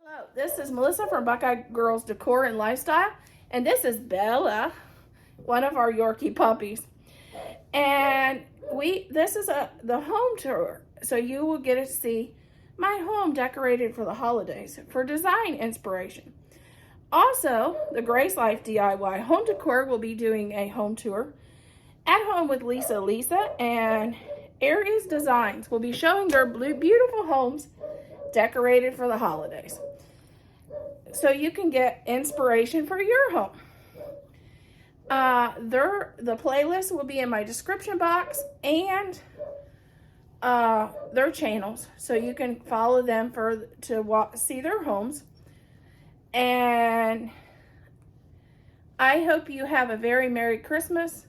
Hello, this is Melissa from Buckeye Girls Decor and Lifestyle, and this is Bella, one of our Yorkie puppies. And this is the home tour, so you will get to see my home decorated for the holidays for design inspiration. Also, the Grace Life DIY Home Decor will be doing a home tour at home with Lisa, and Aries Designs will be showing their beautiful homes decorated for the holidays, so you can get inspiration for your home. The playlist will be in my description box, and their channels, so you can follow them to see their homes. And I hope you have a very Merry Christmas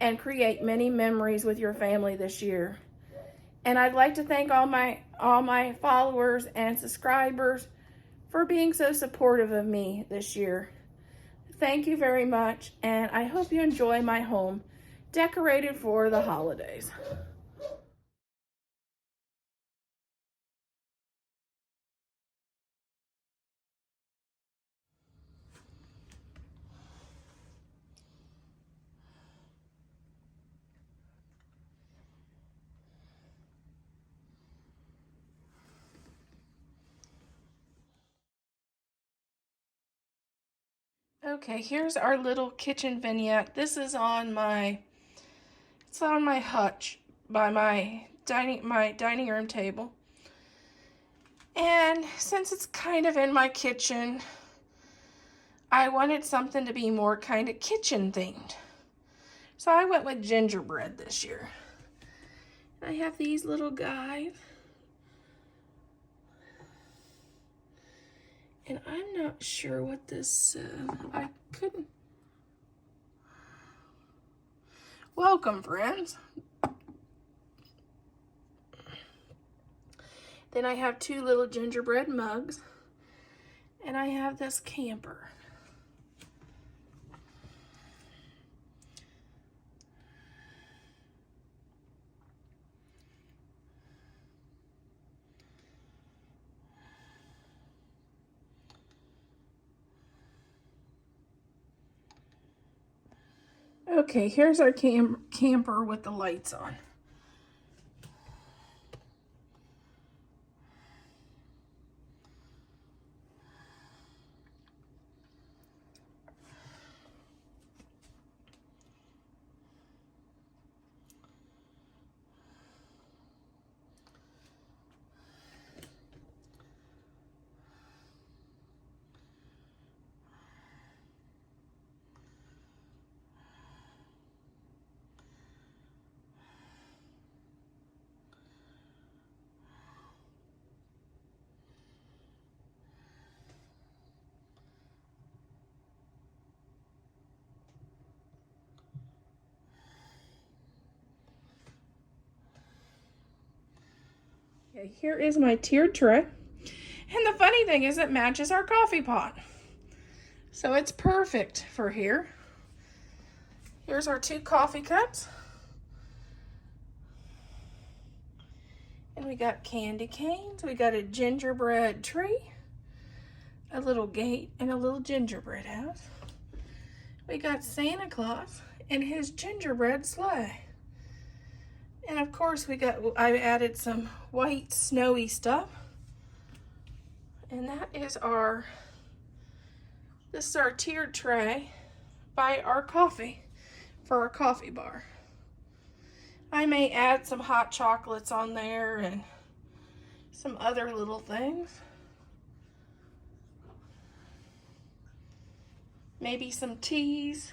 and create many memories with your family this year. And I'd like to thank all my followers and subscribers for being so supportive of me this year. Thank you very much, and I hope you enjoy my home decorated for the holidays. Okay, here's our little kitchen vignette. This is on it's on my hutch by my dining room table. And since it's kind of in my kitchen, I wanted something to be more kind of kitchen themed. So I went with gingerbread this year. I have these little guys. And I'm not sure what this says. I couldn't. Welcome, friends. Then I have two little gingerbread mugs. And I have this camper. Okay, here's our camper with the lights on. Okay, here is my tiered tray. And the funny thing is it matches our coffee pot. So it's perfect for here. Here's our two coffee cups. And we got candy canes. We got a gingerbread tree, a little gate, and a little gingerbread house. We got Santa Claus and his gingerbread sleigh. And of course I added some white snowy stuff. And this is our tiered tray by our coffee, for our coffee bar. I may add some hot chocolates on there and some other little things. Maybe some teas.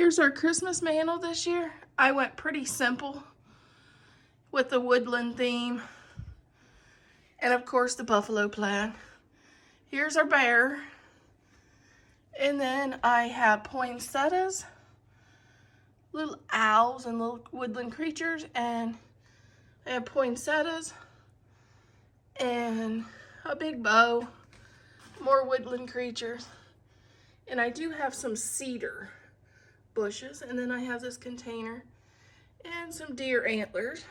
Here's our Christmas mantle this year. I went pretty simple with the woodland theme. And of course the buffalo plaid. Here's our bear. And then I have poinsettias, little owls and little woodland creatures. And I have poinsettias and a big bow, more woodland creatures. And I do have some cedar bushes. And then I have this container and some deer antlers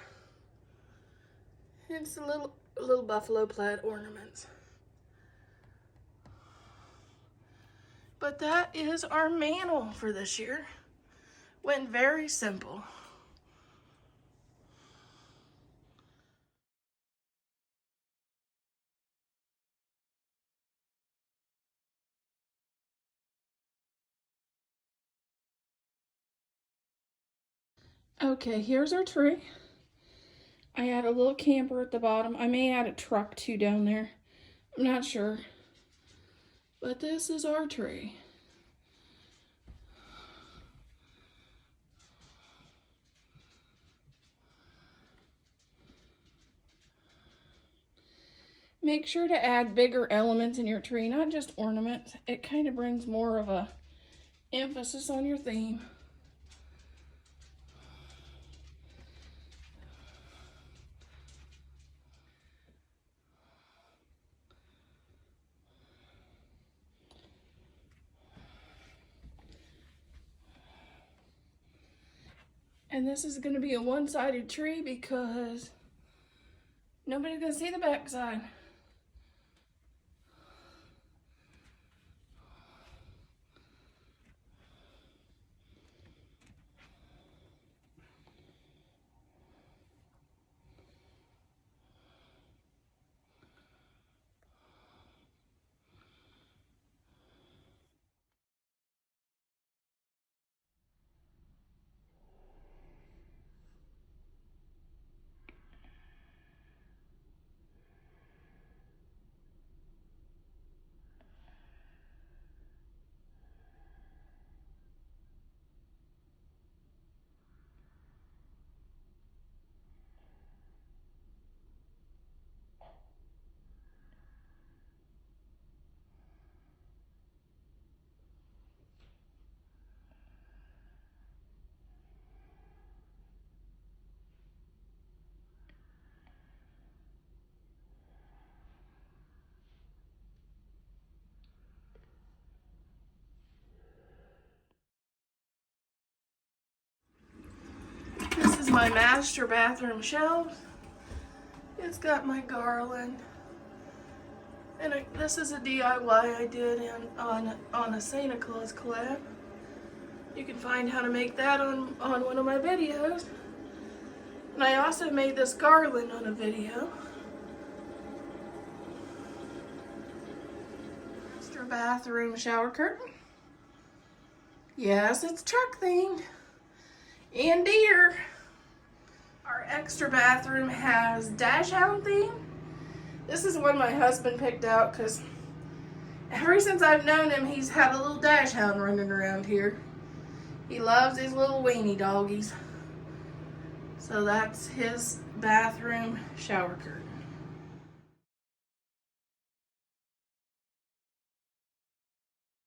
and some little buffalo plaid ornaments. But that is our mantle for this year. Went very simple. Okay, here's our tree. I add a little camper at the bottom. I may add a truck too down there. I'm not sure. But this is our tree. Make sure to add bigger elements in your tree, not just ornaments. It kind of brings more of a emphasis on your theme. And this is going to be a one-sided tree because nobody's going to see the backside. This is my master bathroom shelf. It's got my garland. And this is a DIY I did on a Santa Claus collab. You can find how to make that on one of my videos. And I also made this garland on a video. Master bathroom shower curtain. Yes, it's truck themed. And deer. Our extra bathroom has dash hound theme. This is one my husband picked out because ever since I've known him, he's had a little dash hound running around here. He loves these little weenie doggies. So that's his bathroom shower curtain.